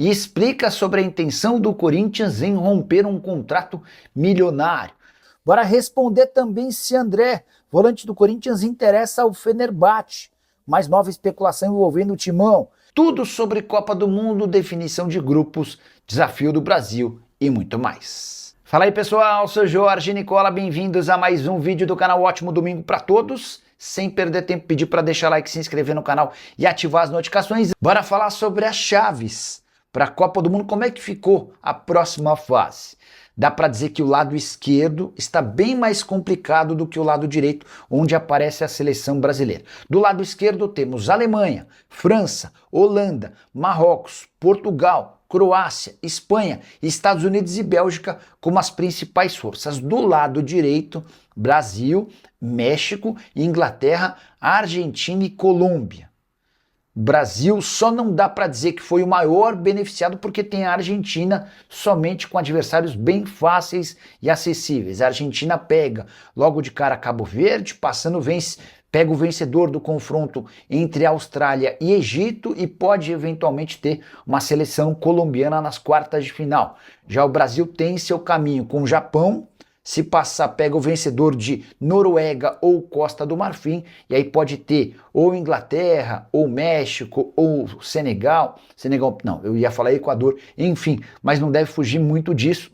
e explica sobre a intenção do Corinthians em romper um contrato milionário. Bora responder também se André, volante do Corinthians, interessa ao Fenerbahçe. Mais nova especulação envolvendo o Timão. Tudo sobre Copa do Mundo, definição de grupos, desafio do Brasil e muito mais. Fala aí pessoal, sou Jorge Nicola, bem-vindos a mais um vídeo do canal. Ótimo domingo para todos. Sem perder tempo, pedir para deixar like, se inscrever no canal e ativar as notificações. Bora falar sobre as chaves para a Copa do Mundo, como é que ficou a próxima fase. Dá para dizer que o lado esquerdo está bem mais complicado do que o lado direito, onde aparece a seleção brasileira. Do lado esquerdo temos Alemanha, França, Holanda, Marrocos, Portugal, Croácia, Espanha, Estados Unidos e Bélgica como as principais forças. Do lado direito, Brasil, México, Inglaterra, Argentina e Colômbia. Brasil só não dá para dizer que foi o maior beneficiado porque tem a Argentina somente com adversários bem fáceis e acessíveis. A Argentina pega logo de cara Cabo Verde, pega o vencedor do confronto entre Austrália e Egito e pode eventualmente ter uma seleção colombiana nas quartas de final. Já o Brasil tem seu caminho com o Japão. Se passar, pega o vencedor de Noruega ou Costa do Marfim, e aí pode ter ou Inglaterra, ou México, ou Senegal. Senegal, não, eu ia falar Equador, enfim, mas não deve fugir muito disso.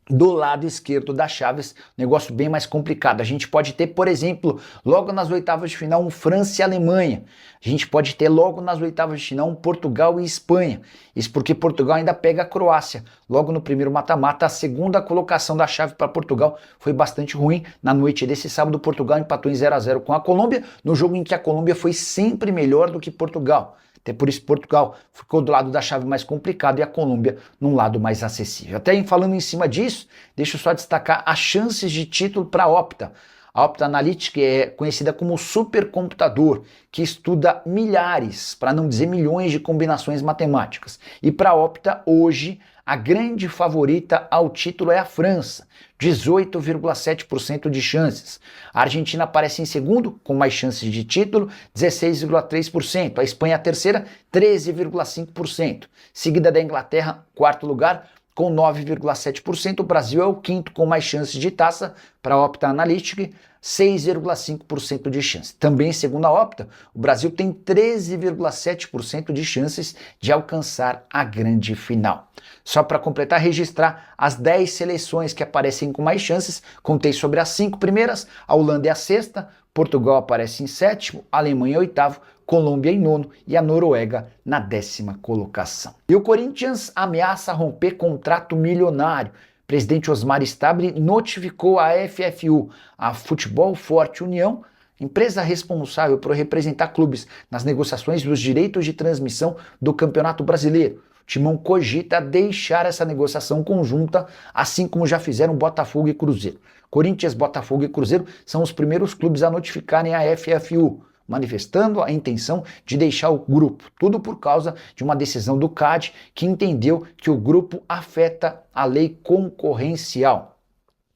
Do lado esquerdo das chaves, negócio bem mais complicado. A gente pode ter, por exemplo, logo nas oitavas de final, um França e Alemanha. A gente pode ter logo nas oitavas de final um Portugal e Espanha. Isso porque Portugal ainda pega a Croácia. Logo no primeiro mata-mata, a segunda colocação da chave para Portugal foi bastante ruim. Na noite desse sábado, Portugal empatou em 0-0 com a Colômbia, no jogo em que a Colômbia foi sempre melhor do que Portugal. Até por isso Portugal ficou do lado da chave mais complicado e a Colômbia num lado mais acessível. Até falando em cima disso, deixa eu só destacar as chances de título para a Opta. A Opta Analytics é conhecida como supercomputador, que estuda milhares, para não dizer milhões de combinações matemáticas. E para a Opta, hoje, a grande favorita ao título é a França, 18,7% de chances. A Argentina aparece em segundo, com mais chances de título, 16,3%. A Espanha a terceira, 13,5%. Seguida da Inglaterra, quarto lugar, com 9,7%. O Brasil é o quinto com mais chances de taça para a Opta Analytics, 6,5% de chance. Também, segundo a Opta, o Brasil tem 13,7% de chances de alcançar a grande final. Só para completar, registrar as 10 seleções que aparecem com mais chances, contei sobre as 5 primeiras, a Holanda é a sexta, Portugal aparece em sétimo, a Alemanha em oitavo, Colômbia em nono e a Noruega na 10ª colocação. E o Corinthians ameaça romper contrato milionário. O presidente Osmar Stabile notificou a FFU, a Futebol Forte União, empresa responsável por representar clubes nas negociações dos direitos de transmissão do Campeonato Brasileiro. O Timão cogita deixar essa negociação conjunta, assim como já fizeram Botafogo e Cruzeiro. Corinthians, Botafogo e Cruzeiro são os primeiros clubes a notificarem a FFU, manifestando a intenção de deixar o grupo, tudo por causa de uma decisão do CAD que entendeu que o grupo afeta a lei concorrencial.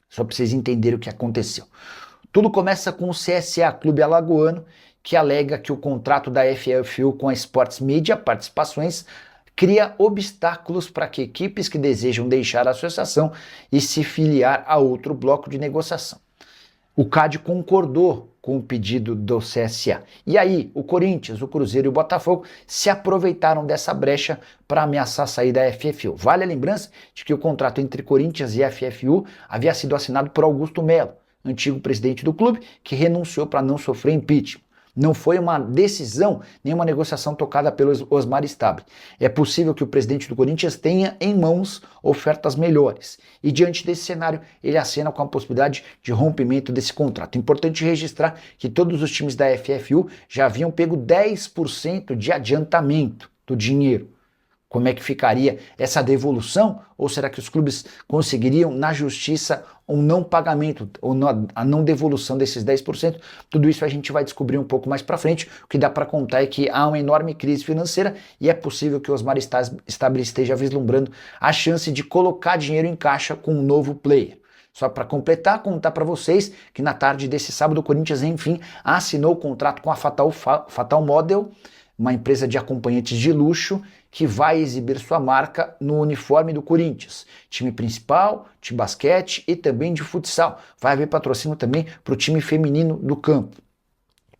Só para vocês entenderem o que aconteceu. Tudo começa com o CSA, Clube Alagoano, que alega que o contrato da FFU com a Sports Media Participações cria obstáculos para que equipes que desejam deixar a associação e se filiar a outro bloco de negociação. O CAD concordou com o pedido do CSA. E aí, o Corinthians, o Cruzeiro e o Botafogo se aproveitaram dessa brecha para ameaçar sair da FFU. Vale a lembrança de que o contrato entre Corinthians e FFU havia sido assinado por Augusto Melo, antigo presidente do clube, que renunciou para não sofrer impeachment. Não foi uma decisão, nem uma negociação tocada pelo Osmar Stabile. É possível que o presidente do Corinthians tenha em mãos ofertas melhores. E diante desse cenário, ele acena com a possibilidade de rompimento desse contrato. Importante registrar que todos os times da FFU já haviam pego 10% de adiantamento do dinheiro. Como é que ficaria essa devolução? Ou será que os clubes conseguiriam na justiça um não pagamento ou a não devolução desses 10%? Tudo isso a gente vai descobrir um pouco mais para frente. O que dá para contar é que há uma enorme crise financeira e é possível que o Osmar Stabile esteja vislumbrando a chance de colocar dinheiro em caixa com um novo player. Só para completar, contar para vocês que na tarde desse sábado o Corinthians, enfim, assinou o contrato com a Fatal Model, uma empresa de acompanhantes de luxo, que vai exibir sua marca no uniforme do Corinthians. Time principal, de basquete e também de futsal. Vai haver patrocínio também para o time feminino do campo.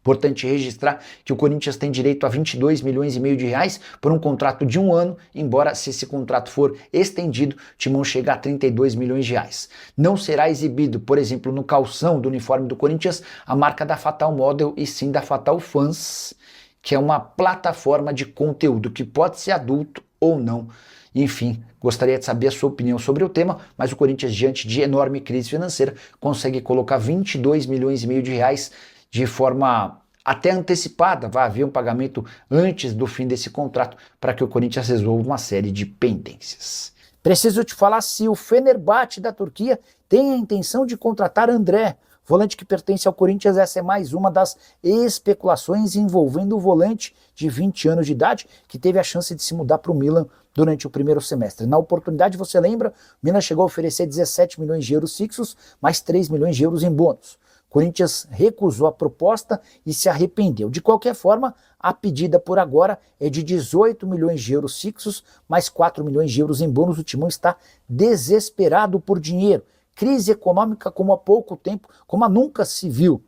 Importante registrar que o Corinthians tem direito a 22 milhões e meio de reais por um contrato de 1 ano, embora se esse contrato for estendido, o Timão chega a 32 milhões de reais. Não será exibido, por exemplo, no calção do uniforme do Corinthians, a marca da Fatal Model e sim da Fatal Fans, que é uma plataforma de conteúdo que pode ser adulto ou não. Enfim, gostaria de saber a sua opinião sobre o tema, mas o Corinthians, diante de enorme crise financeira, consegue colocar 22 milhões e meio de reais de forma até antecipada. Vai haver um pagamento antes do fim desse contrato para que o Corinthians resolva uma série de pendências. Preciso te falar se o Fenerbahçe da Turquia tem a intenção de contratar André, volante que pertence ao Corinthians. Essa é mais uma das especulações envolvendo o volante de 20 anos de idade que teve a chance de se mudar para o Milan durante o primeiro semestre. Na oportunidade, você lembra, o Milan chegou a oferecer 17 milhões de euros fixos, mais 3 milhões de euros em bônus. O Corinthians recusou a proposta e se arrependeu. De qualquer forma, a pedida por agora é de 18 milhões de euros fixos, mais 4 milhões de euros em bônus. O Timão está desesperado por dinheiro. Crise econômica como há pouco tempo, como nunca se viu.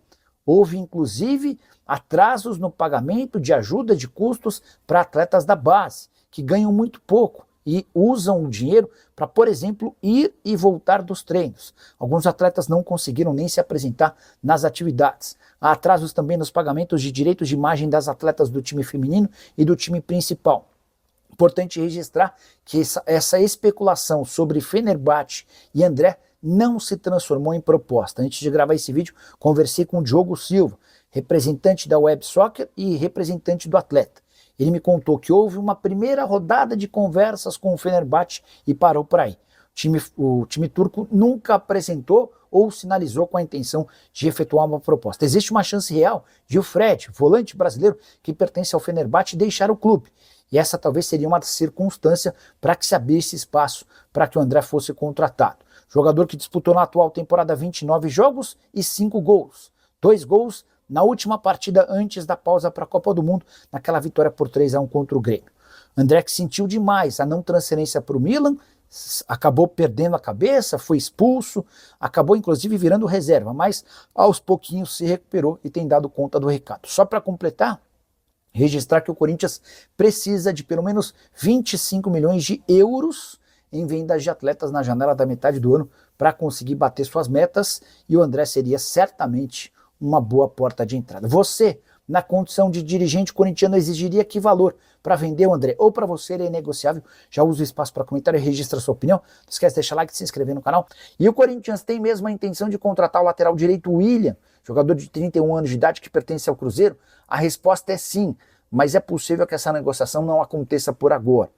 Houve, inclusive, atrasos no pagamento de ajuda de custos para atletas da base, que ganham muito pouco e usam o dinheiro para, por exemplo, ir e voltar dos treinos. Alguns atletas não conseguiram nem se apresentar nas atividades. Há atrasos também nos pagamentos de direitos de imagem das atletas do time feminino e do time principal. Importante registrar que essa especulação sobre Fenerbahçe e André não se transformou em proposta. Antes de gravar esse vídeo, conversei com o Diogo Silva, representante da Web Soccer e representante do atleta. Ele me contou que houve uma primeira rodada de conversas com o Fenerbahçe e parou por aí. O time turco nunca apresentou ou sinalizou com a intenção de efetuar uma proposta. Existe uma chance real de o Fred, volante brasileiro que pertence ao Fenerbahçe, deixar o clube. E essa talvez seria uma circunstância para que se abrisse espaço para que o André fosse contratado. Jogador que disputou na atual temporada 29 jogos e 5 gols. 2 gols na última partida antes da pausa para a Copa do Mundo, naquela vitória por 3-1 contra o Grêmio. André, que sentiu demais a não transferência para o Milan, acabou perdendo a cabeça, foi expulso, acabou inclusive virando reserva, mas aos pouquinhos se recuperou e tem dado conta do recado. Só para completar, registrar que o Corinthians precisa de pelo menos 25 milhões de euros em vendas de atletas na janela da metade do ano para conseguir bater suas metas, e o André seria certamente uma boa porta de entrada. Você, na condição de dirigente corintiano, exigiria que valor para vender o André? Ou para você ele é negociável? Já usa o espaço para comentário e registra sua opinião. Não esquece de deixar like e se inscrever no canal. E o Corinthians tem mesmo a intenção de contratar o lateral direito William, jogador de 31 anos de idade que pertence ao Cruzeiro? A resposta é sim, mas é possível que essa negociação não aconteça por agora.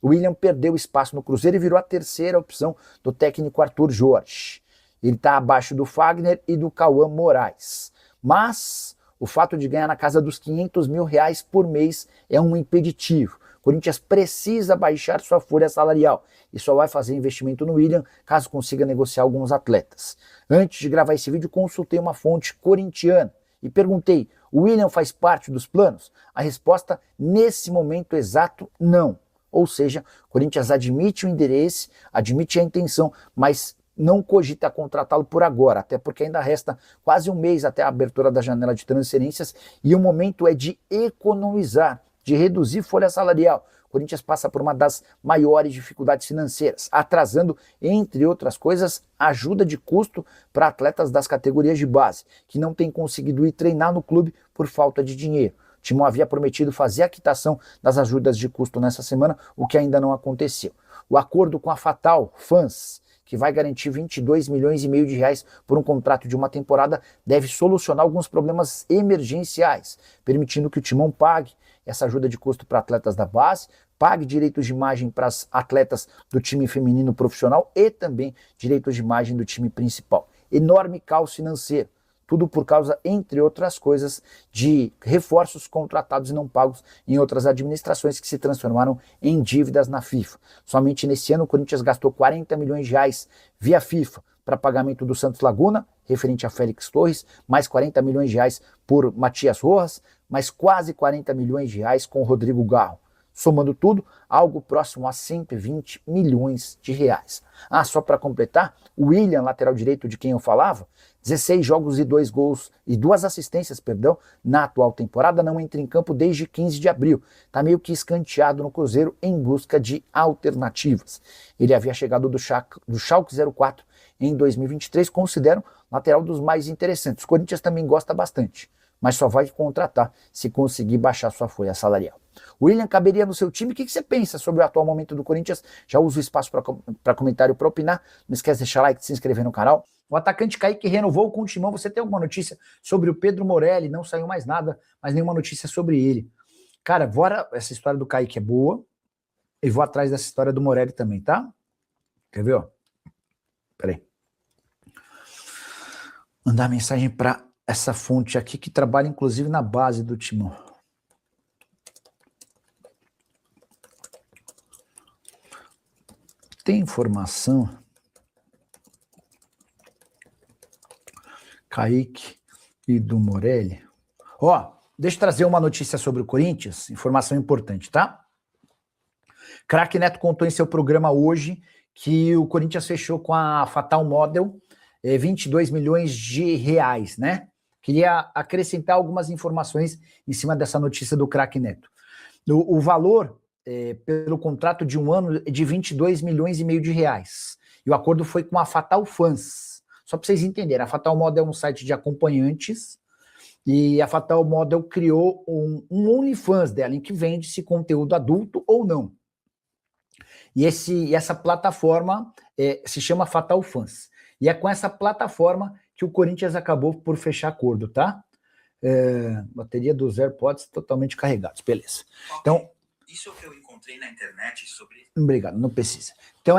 O William perdeu espaço no Cruzeiro e virou a terceira opção do técnico Arthur Jorge. Ele está abaixo do Fagner e do Cauã Moraes. Mas o fato de ganhar na casa dos 500 mil reais por mês é um impeditivo. O Corinthians precisa baixar sua folha salarial e só vai fazer investimento no William caso consiga negociar alguns atletas. Antes de gravar esse vídeo, consultei uma fonte corintiana e perguntei: o William faz parte dos planos? A resposta, nesse momento exato, não. Ou seja, o Corinthians admite o interesse, admite a intenção, mas não cogita contratá-lo por agora, até porque ainda resta quase um mês até a abertura da janela de transferências e o momento é de economizar, de reduzir folha salarial. O Corinthians passa por uma das maiores dificuldades financeiras, atrasando, entre outras coisas, ajuda de custo para atletas das categorias de base, que não têm conseguido ir treinar no clube por falta de dinheiro. O Timão havia prometido fazer a quitação das ajudas de custo nessa semana, o que ainda não aconteceu. O acordo com a Fatal Fans, que vai garantir 22 milhões e meio de reais por um contrato de uma temporada, deve solucionar alguns problemas emergenciais, permitindo que o Timão pague essa ajuda de custo para atletas da base, pague direitos de imagem para as atletas do time feminino profissional e também direitos de imagem do time principal. Enorme caos financeiro. Tudo por causa, entre outras coisas, de reforços contratados e não pagos em outras administrações que se transformaram em dívidas na FIFA. Somente nesse ano o Corinthians gastou 40 milhões de reais via FIFA para pagamento do Santos Laguna, referente a Félix Torres, mais 40 milhões de reais por Matias Rojas, mais quase 40 milhões de reais com o Rodrigo Garro. somando tudo, algo próximo a 120 milhões de reais. Ah, só para completar, o William, lateral direito de quem eu falava, 16 jogos e 2 gols e 2 assistências, perdão, na atual temporada, não entra em campo desde 15 de abril. Está meio que escanteado no Cruzeiro em busca de alternativas. Ele havia chegado do Schalke 04 em 2023, considero lateral dos mais interessantes. O Corinthians também gosta bastante, mas só vai contratar se conseguir baixar sua folha salarial. O William caberia no seu time? O que você pensa sobre o atual momento do Corinthians? Já usa o espaço para comentário para opinar. Não esquece de deixar like, de se inscrever no canal. O atacante Kaique renovou com o Timão. Você tem alguma notícia sobre o Pedro Morelli? Não saiu mais nada, mas nenhuma notícia sobre ele. Cara, bora, essa história do Kaique é boa. E vou atrás dessa história do Morelli também, tá? Quer ver, ó? Peraí. Mandar mensagem para essa fonte aqui que trabalha inclusive na base do Timão. Tem informação? Kaique e do Morelli. Ó, deixa eu trazer uma notícia sobre o Corinthians, informação importante, tá? Craque Neto contou em seu programa hoje que o Corinthians fechou com a Fatal Model 22 milhões de reais, né? Queria acrescentar algumas informações em cima dessa notícia do Craque Neto. O valor pelo contrato de um ano é de 22 milhões e meio de reais. E o acordo foi com a Fatal Fans. Só para vocês entenderem, a Fatal Model é um site de acompanhantes e a Fatal Model criou um OnlyFans dela, em que vende-se conteúdo adulto ou não. E essa plataforma se chama Fatal Fans. E é com essa plataforma que o Corinthians acabou por fechar acordo, tá? Bateria dos AirPods totalmente carregados, beleza. Então, isso que eu encontrei na internet sobre... Obrigado, não precisa. Então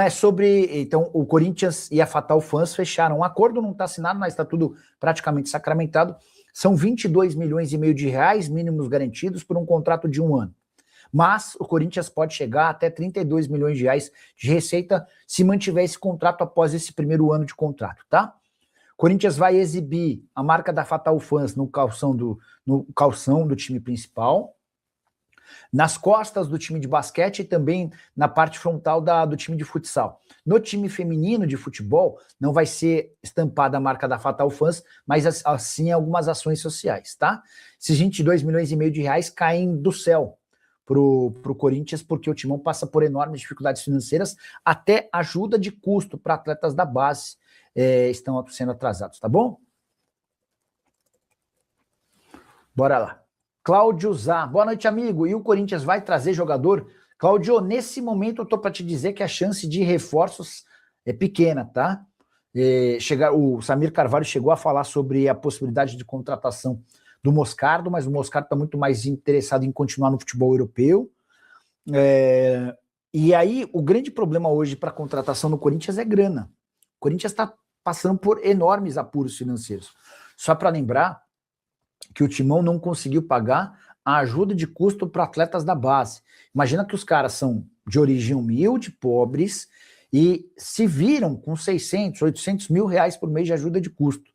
então o Corinthians e a Fatal Fans fecharam um acordo, não está assinado, mas está tudo praticamente sacramentado. São 22 milhões e meio de reais mínimos garantidos por um contrato de um ano. Mas o Corinthians pode chegar até 32 milhões de reais de receita se mantiver esse contrato após esse primeiro ano de contrato, tá? O Corinthians vai exibir a marca da Fatal Fans no calção do time principal, nas costas do time de basquete e também na parte frontal do time de futsal. No time feminino de futebol, não vai ser estampada a marca da Fatal Fans, mas assim algumas ações sociais, tá? Esses 22 milhões e meio de reais caem do céu pro Corinthians, porque o Timão passa por enormes dificuldades financeiras, até ajuda de custo para atletas da base estão sendo atrasados, tá bom? Bora lá. Cláudio Zá, boa noite, amigo. E o Corinthians vai trazer jogador? Cláudio, nesse momento eu tô para te dizer que a chance de reforços é pequena, tá? O Samir Carvalho chegou a falar sobre a possibilidade de contratação do Moscardo, mas o Moscardo está muito mais interessado em continuar no futebol europeu. E aí, o grande problema hoje para a contratação no Corinthians é grana. O Corinthians está passando por enormes apuros financeiros. Só para lembrar que o Timão não conseguiu pagar a ajuda de custo para atletas da base. Imagina que os caras são de origem humilde, pobres, e se viram com 600, 800 mil reais por mês de ajuda de custo.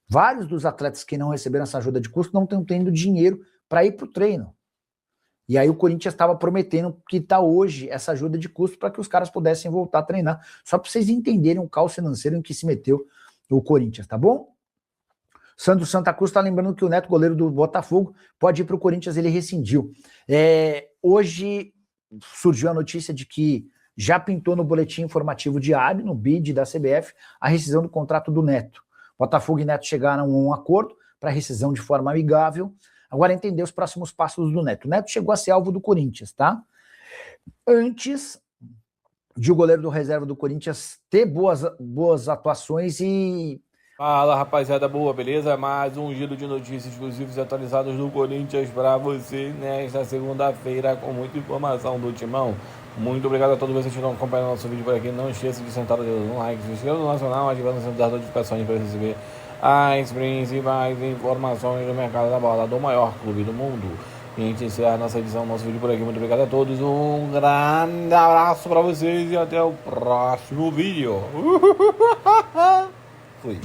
Vários dos atletas que não receberam essa ajuda de custo não estão tendo dinheiro para ir para o treino. E aí o Corinthians estava prometendo que está hoje essa ajuda de custo para que os caras pudessem voltar a treinar. Só para vocês entenderem o caos financeiro em que se meteu o Corinthians, tá bom? Sandro Santa Cruz está lembrando que o Neto, goleiro do Botafogo, pode ir para o Corinthians, ele rescindiu. Hoje surgiu a notícia de que já pintou no boletim informativo diário, no BID da CBF, a rescisão do contrato do Neto. Botafogo e Neto chegaram a um acordo para rescisão de forma amigável. Agora entender os próximos passos do Neto. O Neto chegou a ser alvo do Corinthians, tá? Antes de o goleiro do reserva do Corinthians ter boas atuações e... Fala, rapaziada boa, beleza? Mais um giro de notícias exclusivas e atualizadas do Corinthians para você nesta segunda-feira com muita informação do Timão. Muito obrigado a todos vocês que estão acompanhando nosso vídeo por aqui. Não esqueça de sentar no like, se inscreva no canal, ativando o sininho das notificações para receber as principais informações do mercado da bola do maior clube do mundo. E a gente encerra a nossa edição, nosso vídeo por aqui. Muito obrigado a todos, um grande abraço para vocês e até o próximo vídeo. Fui.